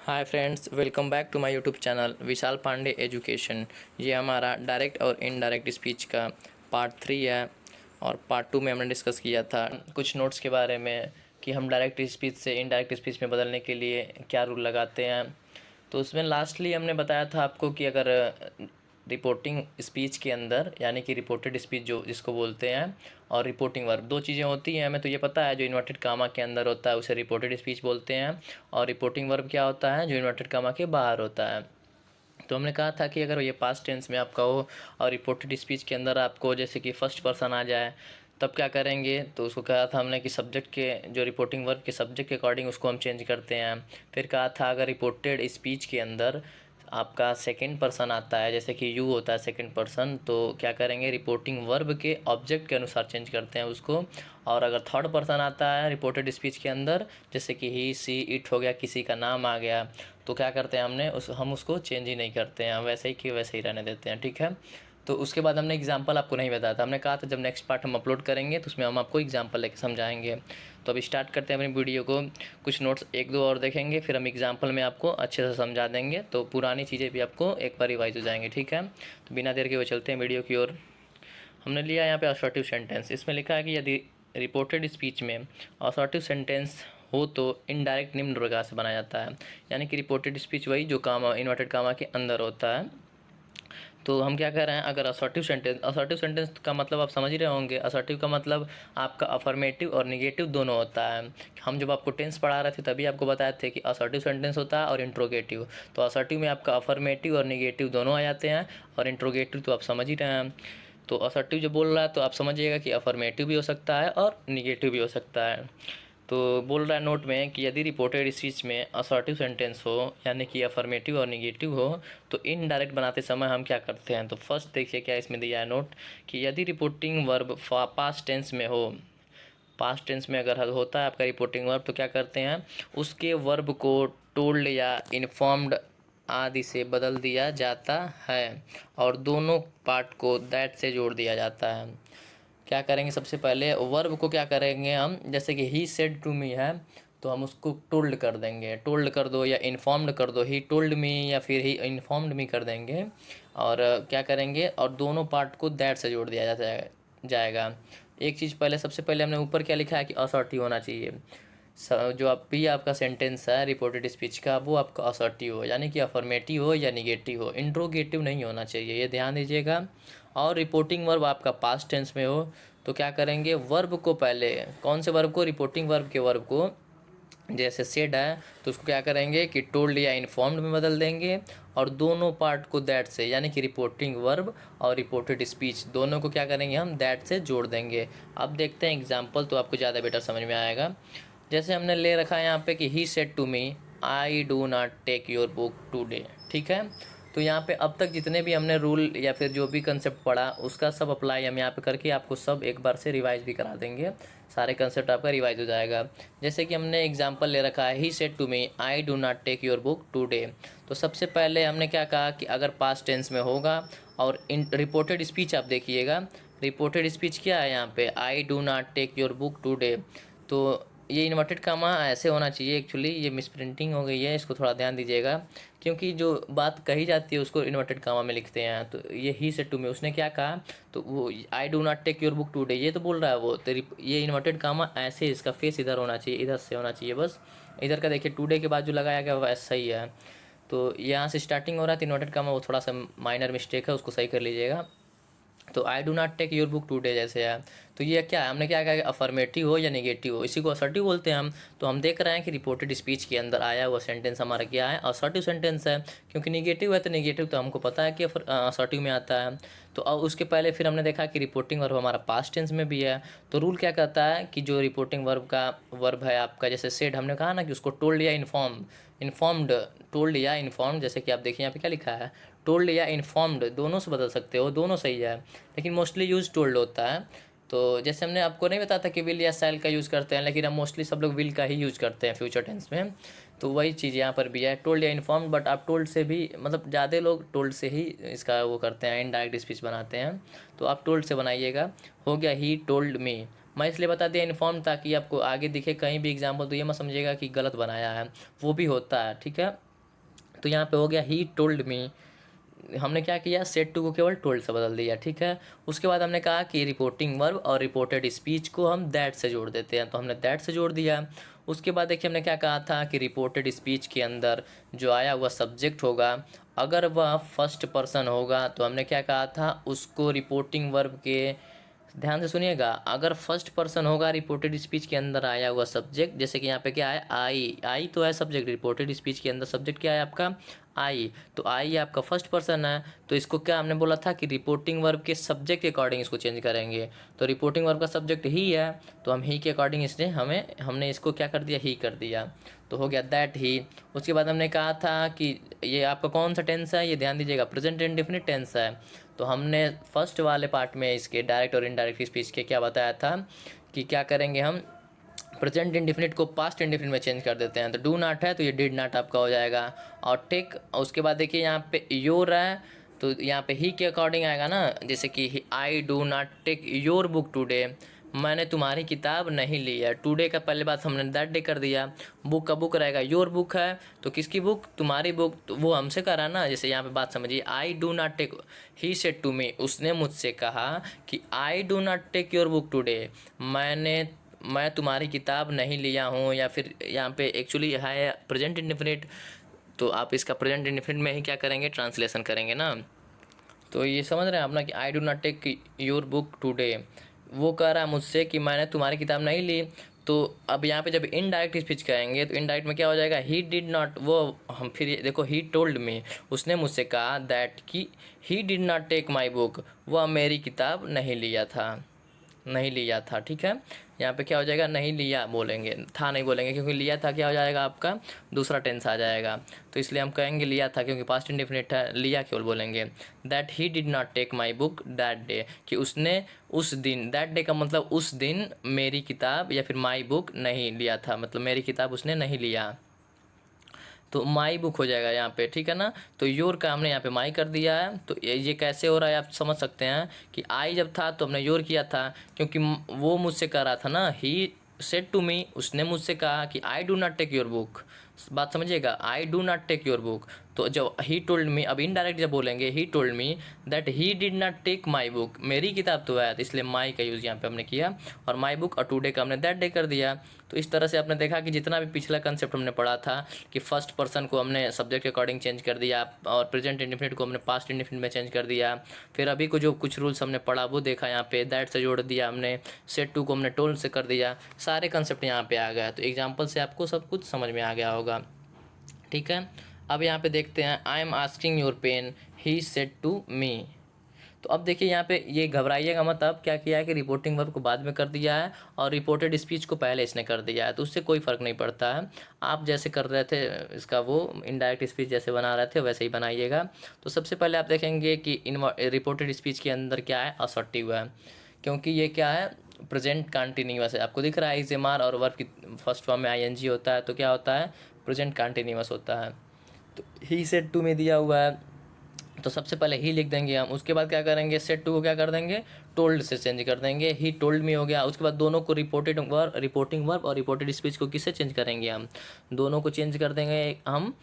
Hi friends, welcome back to my YouTube channel Vishal Pandey education. ये हमारा direct और indirect speech का पार्ट 3 है और पार्ट 2 में हमने डिस्कस किया था कुछ नोट्स के बारे में कि हम डायरेक्ट स्पीच से इनडायरेक्ट स्पीच में बदलने के लिए क्या रूल लगाते हैं। तो उसमें लास्टली हमने बताया था आपको कि अगर रिपोर्टिंग स्पीच के अंदर यानी कि रिपोर्टेड स्पीच जो जिसको बोलते हैं और रिपोर्टिंग वर्ब दो चीज़ें होती हैं। हमें तो ये पता है जो इन्वर्टेड कामा के अंदर होता है उसे रिपोर्टेड स्पीच बोलते हैं और रिपोर्टिंग वर्ब क्या होता है जो इन्वर्टेड कामा के बाहर होता है। तो हमने कहा था कि अगर ये पास्ट टेंस में आपका हो और रिपोर्टेड स्पीच के अंदर आपको जैसे कि फर्स्ट पर्सन आ जाए तब क्या करेंगे। तो उसको कहा था हमने कि सब्जेक्ट के जो रिपोर्टिंग वर्ब के सब्जेक्ट के अकॉर्डिंग उसको हम चेंज करते हैं। फिर कहा था अगर रिपोर्टेड स्पीच के अंदर आपका सेकंड पर्सन आता है जैसे कि यू होता है सेकंड पर्सन, तो क्या करेंगे रिपोर्टिंग वर्ब के ऑब्जेक्ट के अनुसार चेंज करते हैं उसको। और अगर थर्ड पर्सन आता है रिपोर्टेड स्पीच के अंदर जैसे कि ही सी इट हो गया, किसी का नाम आ गया, तो क्या करते हैं हम उसको चेंज ही नहीं करते हैं, वैसे ही कि वैसे ही रहने देते हैं। ठीक है। तो उसके बाद हमने एग्जांपल आपको नहीं बताया था। हमने कहा था जब नेक्स्ट पार्ट हम अपलोड करेंगे तो उसमें हम आपको एग्जांपल लेके समझाएंगे। तो अभी स्टार्ट करते हैं अपनी वीडियो को। कुछ नोट्स एक दो और देखेंगे फिर हम एग्जांपल में आपको अच्छे से समझा देंगे, तो पुरानी चीज़ें भी आपको एक बार रिवाइज हो जाएंगी। ठीक है। तो बिना देर के हुए चलते हैं वीडियो की ओर। हमने लिया यहाँ पे असर्टिव सेंटेंस। इसमें लिखा है कि यदि रिपोर्टेड स्पीच में असर्टिव सेंटेंस हो तो इनडायरेक्ट निम्न प्रकार से बनाया जाता है। यानी कि रिपोर्टेड स्पीच वही जो कामा इन्वर्टेड कामा के अंदर होता है। तो हम क्या कह रहे हैं, अगर असर्टिव सेंटेंस का मतलब आप समझ ही रहे होंगे। असर्टिव का मतलब आपका अफर्मेटिव और निगेटिव दोनों होता है। हम जब आपको टेंस पढ़ा रहे थे तभी आपको बताए थे कि असर्टिव सेंटेंस होता है और इंट्रोगेटिव। तो असर्टिव में आपका अफर्मेटिव और निगेटिव दोनों आ जाते हैं और इंट्रोगेटिव तो आप समझ ही रहे हैं। तो असर्टिव जो बोल रहा है तो आप समझिएगा कि अफर्मेटिव भी हो सकता है और निगेटिव भी हो सकता है। तो बोल रहा है नोट में कि यदि रिपोर्टेड स्पीच में असर्टिव सेंटेंस हो यानी कि अफर्मेटिव और निगेटिव हो तो इनडायरेक्ट बनाते समय हम क्या करते हैं। तो फर्स्ट देखिए क्या इसमें दिया है नोट कि यदि रिपोर्टिंग वर्ब पास्ट टेंस में हो, पास्ट टेंस में अगर होता है आपका रिपोर्टिंग वर्ब तो क्या करते हैं उसके वर्ब को टोल्ड या इन्फॉर्म्ड आदि से बदल दिया जाता है और दोनों पार्ट को दैट से जोड़ दिया जाता है। क्या करेंगे सबसे पहले वर्ब को क्या करेंगे हम, जैसे कि ही सेड टू मी है तो हम उसको टोल्ड कर देंगे, टोल्ड कर दो या इन्फॉर्म्ड कर दो, ही टोल्ड मी या फिर ही इन्फॉर्म्ड मी कर देंगे। और क्या करेंगे और दोनों पार्ट को दैट से जोड़ दिया जाएगा। एक चीज़ पहले सबसे पहले हमने ऊपर क्या लिखा है कि असर्टिव होना चाहिए। जो आप भी आपका सेंटेंस है रिपोर्टेड स्पीच का वो आपका असर्टिव हो यानी कि अफर्मेटिव हो या निगेटिव हो, इंट्रोगेटिव नहीं होना चाहिए, ये ध्यान दीजिएगा। और रिपोर्टिंग वर्ब आपका पास्ट टेंस में हो तो क्या करेंगे वर्ब को पहले, कौन से वर्ब को, रिपोर्टिंग वर्ब के वर्ब को, जैसे सेड है तो उसको क्या करेंगे कि टोल्ड या इन्फॉर्म्ड में बदल देंगे और दोनों पार्ट को दैट से यानी कि रिपोर्टिंग वर्ब और रिपोर्टेड स्पीच दोनों को क्या करेंगे हम दैट से जोड़ देंगे। अब देखते हैं एग्जांपल तो आपको ज़्यादा बेटर समझ में आएगा। जैसे हमने ले रखा है यहाँ पे कि he said to me I do not take your book today. ठीक है। तो यहाँ पे अब तक जितने भी हमने रूल या फिर जो भी कंसेप्ट पढ़ा उसका सब अप्लाई हम यहाँ पे करके आपको सब एक बार से रिवाइज भी करा देंगे, सारे कंसेप्ट आपका रिवाइज हो जाएगा। जैसे कि हमने एग्जांपल ले रखा है he said to me I do not take your book today. तो सबसे पहले हमने क्या कहा कि अगर पास्ट टेंस में होगा और इन रिपोर्टेड स्पीच आप देखिएगा, रिपोर्टेड स्पीच क्या है यहाँ पे I do not take your book today. तो ये इन्वर्टेड कामा ऐसे होना चाहिए, एक्चुअली ये मिसप्रिंटिंग हो गई है, इसको थोड़ा ध्यान दीजिएगा क्योंकि जो बात कही जाती है उसको इन्वर्टेड कामा में लिखते हैं। तो ये ही सेड टू मी उसने क्या कहा, तो वो I do not take your book today ये तो बोल रहा है वो, तो ये इन्वर्टेड कामा ऐसे इसका फेस इधर होना चाहिए, इधर से होना चाहिए बस। इधर का देखिए टुडे के बाद जो लगाया गया वो ऐसा ही है। तो यहाँ से स्टार्टिंग हो रहा है तो इन्वर्टेड कामा वो थोड़ा सा माइनर मिस्टेक है, उसको सही कर लीजिएगा। तो I do not take your book today जैसे है तो ये क्या है, हमने क्या कहा कि अफर्मेटिव हो या नेगेटिव हो, इसी को असर्टिव बोलते हैं हम। तो हम देख रहे हैं कि रिपोर्टेड स्पीच के अंदर आया हुआ सेंटेंस हमारा क्या है, असर्टिव सेंटेंस है। क्योंकि नेगेटिव है तो नेगेटिव तो हमको पता है कि असर्टिव में आता है। तो अब उसके पहले फिर हमने देखा कि रिपोर्टिंग वर्ब हमारा पास्ट टेंस में भी है। तो रूल क्या कहता है कि जो रिपोर्टिंग वर्ब का वर्ब है आपका, जैसे सेड हमने कहा ना कि उसको टोल्ड या इन्फॉर्म्ड, टोल्ड या इन्फॉर्म्ड, जैसे कि आप देखिए यहाँ पे क्या लिखा है टोल्ड या इन्फॉर्म्ड, दोनों से बदल सकते हो, दोनों सही है लेकिन मोस्टली यूज टोल्ड होता है। तो जैसे हमने आपको नहीं बताया था कि विल या शैल का यूज़ करते हैं, लेकिन हम मोस्टली सब लोग विल का ही यूज़ करते हैं फ्यूचर टेंस में। तो वही चीज़ यहाँ पर भी है टोल्ड या इन्फॉर्म्ड, बट आप टोल्ड से भी मतलब ज़्यादा लोग टोल्ड से ही इसका वो करते हैं, इनडायरेक्ट स्पीच बनाते हैं। तो आप टोल्ड से बनाइएगा। हो गया ही टोल्ड मी, मैं इसलिए बता दिया इन्फॉर्म ताकि आपको आगे दिखे कहीं भी एग्जाम्पल तो ये मत समझिएगा कि गलत बनाया है, वो भी होता है। ठीक है। तो यहाँ पे हो गया ही टोल्ड मी, हमने क्या किया, सेड टू को केवल टोल्ड से बदल दिया, ठीक है। उसके बाद हमने कहा कि रिपोर्टिंग वर्ब और रिपोर्टेड स्पीच को हम दैट से जोड़ देते हैं, तो हमने दैट से जोड़ दिया। उसके बाद देखिए हमने क्या कहा था कि रिपोर्टेड स्पीच के अंदर जो आया हुआ सब्जेक्ट होगा, अगर वह फर्स्ट पर्सन होगा तो हमने क्या कहा था, उसको रिपोर्टिंग वर्ब के, ध्यान से सुनिएगा, अगर फर्स्ट पर्सन होगा रिपोर्टेड स्पीच के अंदर आया हुआ सब्जेक्ट, जैसे कि यहाँ पे क्या है, आई तो है सब्जेक्ट, रिपोर्टेड स्पीच के अंदर सब्जेक्ट क्या है आपका, आई, तो आई आपका फर्स्ट पर्सन है, तो इसको क्या हमने बोला था कि रिपोर्टिंग वर्ब के सब्जेक्ट के अकॉर्डिंग इसको चेंज करेंगे। तो रिपोर्टिंग वर्ब का सब्जेक्ट ही है, तो हम ही के अकॉर्डिंग इसने हमने इसको क्या कर दिया, ही कर दिया, तो हो गया दैट ही। उसके बाद हमने कहा था कि ये आपका कौन सा टेंस है, ये ध्यान दीजिएगा, प्रेजेंट इंडेफिनिट टेंस है। तो हमने फर्स्ट वाले पार्ट में इसके डायरेक्ट और इनडायरेक्ट स्पीच के क्या बताया था कि क्या करेंगे, हम प्रेजेंट इंडेफिनिट को पास्ट इंडेफिनिट में चेंज कर देते हैं। तो डू नॉट है तो ये डिड नॉट आपका हो जाएगा, और टेक, उसके बाद देखिए यहाँ पे योर है, तो यहाँ पे ही के अकॉर्डिंग आएगा ना, जैसे कि I do not take your book today, मैंने तुम्हारी किताब नहीं ली है, टुडे का पहले बात हमने दैट डे कर दिया, बुक का बुक रहेगा, योर बुक है तो किसकी बुक, तुम्हारी बुक, तो वो हमसे करा ना, जैसे यहाँ पे बात समझिए, I do not take, he said to me, उसने मुझसे कहा कि I do not take your book today, मैं तुम्हारी किताब नहीं लिया हूँ, या फिर यहाँ पे एक्चुअली है प्रेजेंट इंडेफिनिट, तो आप इसका प्रेजेंट इंडेफिनिट में ही क्या करेंगे, ट्रांसलेशन करेंगे ना। तो ये समझ रहे हैं आप ना कि I do not take your book today, वो कह रहा है मुझसे कि मैंने तुम्हारी किताब नहीं ली। तो अब यहाँ पे जब इनडायरेक्ट स्पीच कहेंगे तो इनडायरेक्ट में क्या हो जाएगा, ही डिड नॉट, वो हम फिर ये देखो, ही टोल्ड मी, उसने मुझसे कहा दैट कि he did not take my book, वह मेरी किताब नहीं लिया था, नहीं लिया था, ठीक है। यहाँ पे क्या हो जाएगा, नहीं लिया बोलेंगे, था नहीं बोलेंगे, क्योंकि लिया था क्या हो जाएगा आपका, दूसरा टेंस आ जाएगा, तो इसलिए हम कहेंगे लिया था, क्योंकि पास्ट इंडेफिनिट है, लिया केवल बोलेंगे। That he did not take my book that day, कि उसने उस दिन, दैट डे का मतलब उस दिन, मेरी किताब या फिर माई बुक नहीं लिया था, मतलब मेरी किताब उसने नहीं लिया, तो माई बुक हो जाएगा यहाँ पे, ठीक है ना। तो योर का हमने यहाँ पे माई कर दिया है, तो ये कैसे हो रहा है आप समझ सकते हैं कि आई जब था तो हमने योर किया था, क्योंकि वो मुझसे कह रहा था ना, ही सेड टू मी, उसने मुझसे कहा कि I do not take your book, बात समझिएगा, I do not take your book, तो जब ही टोल्ड मी, अब इनडायरेक्ट जब बोलेंगे he told me that he did not take my book, मेरी किताब तो है, तो इसलिए माई का यूज़ यहाँ पे हमने किया, और माई बुक और टुडे का हमने दैट डे कर दिया। तो इस तरह से आपने देखा कि जितना भी पिछला कंसेप्ट हमने पढ़ा था कि फर्स्ट पर्सन को हमने सब्जेक्ट के अकॉर्डिंग चेंज कर दिया, और प्रेजेंट इंडेफिनिट को हमने पास्ट इंडेफिनिट में चेंज कर दिया, फिर अभी को जो कुछ रूल्स हमने पढ़ा वो देखा, यहाँ पे दैट से जोड़ दिया हमने, सेट टू को हमने टोल्ड से कर दिया, सारे कंसेप्ट यहाँ पे आ गया। तो एग्जाम्पल से आपको सब कुछ समझ में आ गया होगा, ठीक है। अब यहाँ पे देखते हैं, I am asking your pen, he said to me. तो अब देखिए यहाँ पे ये घबराइएगा मत, अब क्या किया है कि रिपोर्टिंग वर्ब को बाद में कर दिया है और रिपोर्टेड स्पीच को पहले इसने कर दिया है, तो उससे कोई फ़र्क नहीं पड़ता है, आप जैसे कर रहे थे इसका वो इनडायरेक्ट स्पीच जैसे बना रहे थे वैसे ही बनाइएगा। तो सबसे पहले आप देखेंगे कि रिपोर्टेड स्पीच के अंदर क्या है, असर्टिव है, क्योंकि ये क्या है, प्रेजेंट कंटिन्यूअस है, आपको दिख रहा है, इज एम आर और वर्ब की फर्स्ट फॉर्म में आईएनजी होता है, तो क्या होता है, प्रेजेंट कंटिन्यूअस होता है। तो ही सेड टू में दिया हुआ है, तो सबसे पहले ही लिख देंगे हम, उसके बाद क्या करेंगे, सेड टू को क्या कर देंगे, टोल्ड से चेंज कर देंगे, ही टोल्ड मी हो गया। उसके बाद दोनों को रिपोर्टिंग वर्ब और रिपोर्टेड स्पीच को किससे चेंज करेंगे, हम दोनों को चेंज कर देंगे, हम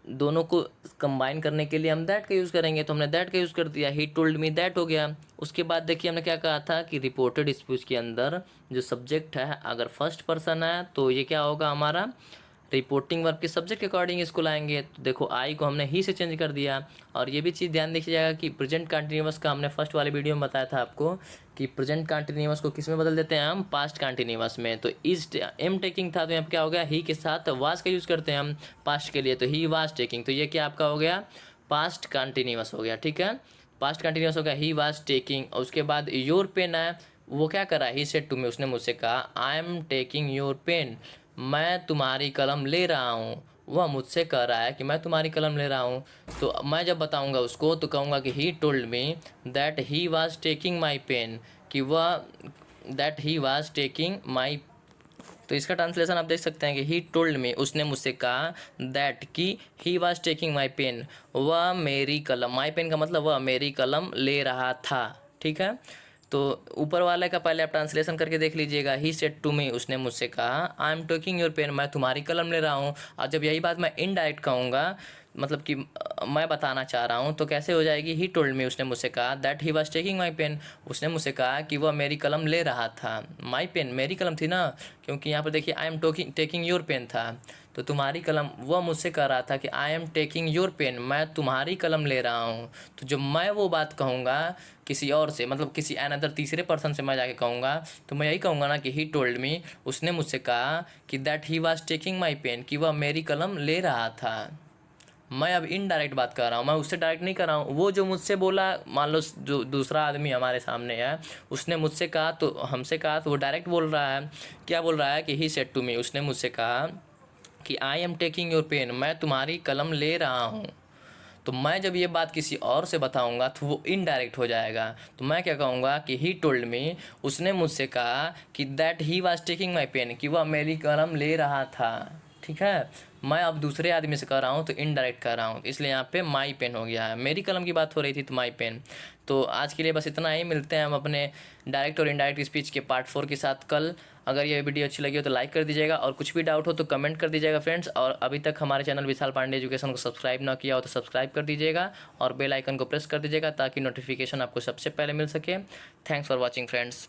दोनों को कंबाइन करने के लिए हम दैट का यूज़ करेंगे, तो हमने दैट का यूज़ कर दिया, ही टोल्ड मी दैट हो गया। उसके बाद देखिए हमने क्या कहा था कि रिपोर्टेड स्पीच के अंदर जो सब्जेक्ट है अगर फर्स्ट पर्सन है तो ये क्या होगा, हमारा रिपोर्टिंग वर्ब के सब्जेक्ट के अकॉर्डिंग इसको लाएंगे। तो देखो आई को हमने ही से चेंज कर दिया, और ये भी चीज़ ध्यान दीजिएगा कि प्रेजेंट कंटिन्यूअस का हमने फर्स्ट वाले वीडियो में बताया था आपको कि प्रेजेंट कंटिन्यूअस को किस में बदल देते हैं हम, पास्ट कंटिन्यूअस में। तो इज एम टेकिंग था तो यहाँ क्या हो गया, ही के साथ वाज का यूज़ करते हैं हम पास्ट के लिए, तो ही वाज टेकिंग, तो ये क्या आपका हो गया, पास्ट कंटिन्यूअस हो गया, ठीक है, पास्ट कंटिन्यूअस हो गया, ही वाज टेकिंग। और उसके बाद योर पेन है, वो क्या करा, ही सेड टू मी, उसने मुझसे कहा I am taking your pen, मैं तुम्हारी कलम ले रहा हूँ, वह मुझसे कह रहा है कि मैं तुम्हारी कलम ले रहा हूँ। तो मैं जब बताऊँगा उसको तो कहूँगा कि he told me that he was taking my pen, कि वह that he was taking my, तो इसका ट्रांसलेशन आप देख सकते हैं कि ही टोल्ड मी, उसने मुझसे कहा, दैट कि he was taking my pen, वह मेरी कलम, माई पेन का मतलब वह मेरी कलम ले रहा था, ठीक है। तो ऊपर वाले का पहले आप ट्रांसलेशन करके देख लीजिएगा। ही सेड टू मी, उसने मुझसे कहा, I am taking your pen, मैं तुम्हारी कलम ले रहा हूँ। और जब यही बात मैं इनडायरेक्ट कहूँगा, मतलब कि मैं बताना चाह रहा हूँ, तो कैसे हो जाएगी? ही टोल्ड मी, उसने मुझसे कहा, that he was taking my pen, उसने मुझसे कहा कि वह मेरी कलम ले रहा था। माई पेन, मेरी कलम थी ना, क्योंकि यहाँ पर देखिए I am taking your pen था, तो तुम्हारी कलम, वह मुझसे कह रहा था कि I am taking your pen, मैं तुम्हारी कलम ले रहा हूँ। तो जब मैं वो बात कहूँगा किसी और से, मतलब किसी अनदर तीसरे पर्सन से मैं जाके कहूँगा, तो मैं यही कहूँगा ना कि ही टोल्ड मी, उसने मुझसे कहा कि that he was taking my pen, कि वह मेरी कलम ले रहा था। मैं अब इनडायरेक्ट बात कर रहा हूँ, मैं उससे डायरेक्ट नहीं कर रहा हूँ। वो जो मुझसे बोला, मान लो जो दूसरा आदमी हमारे सामने है, उसने मुझसे कहा, तो हमसे कहा, तो वो डायरेक्ट बोल रहा है। क्या बोल रहा है कि ही सेड टू मी, उसने मुझसे कहा कि I am taking your pen, मैं तुम्हारी कलम ले रहा हूँ। तो मैं जब ये बात किसी और से बताऊंगा तो वो इनडायरेक्ट हो जाएगा। तो मैं क्या कहूँगा कि ही टोल्ड मी, उसने मुझसे कहा कि that he was taking my pen, कि वह मेरी कलम ले रहा था। ठीक है, मैं अब दूसरे आदमी से कह रहा हूँ तो इनडायरेक्ट कर रहा हूँ, इसलिए यहाँ पे माई पेन हो गया है। मेरी कलम की बात हो रही थी तो माई पेन। तो आज के लिए बस इतना ही, मिलते हैं हम अपने डायरेक्ट और इनडायरेक्ट स्पीच के पार्ट 4 के साथ कल। अगर ये वीडियो अच्छी लगी हो तो लाइक कर दीजिएगा, और कुछ भी डाउट हो तो कमेंट कर दीजिएगा फ्रेंड्स। और अभी तक हमारे चैनल विशाल पांडे एजुकेशन को सब्सक्राइब ना किया हो तो सब्सक्राइब कर दीजिएगा, और बेल आइकन को प्रेस कर दीजिएगा ताकि नोटिफिकेशन आपको सबसे पहले मिल सके। Thanks for watching friends.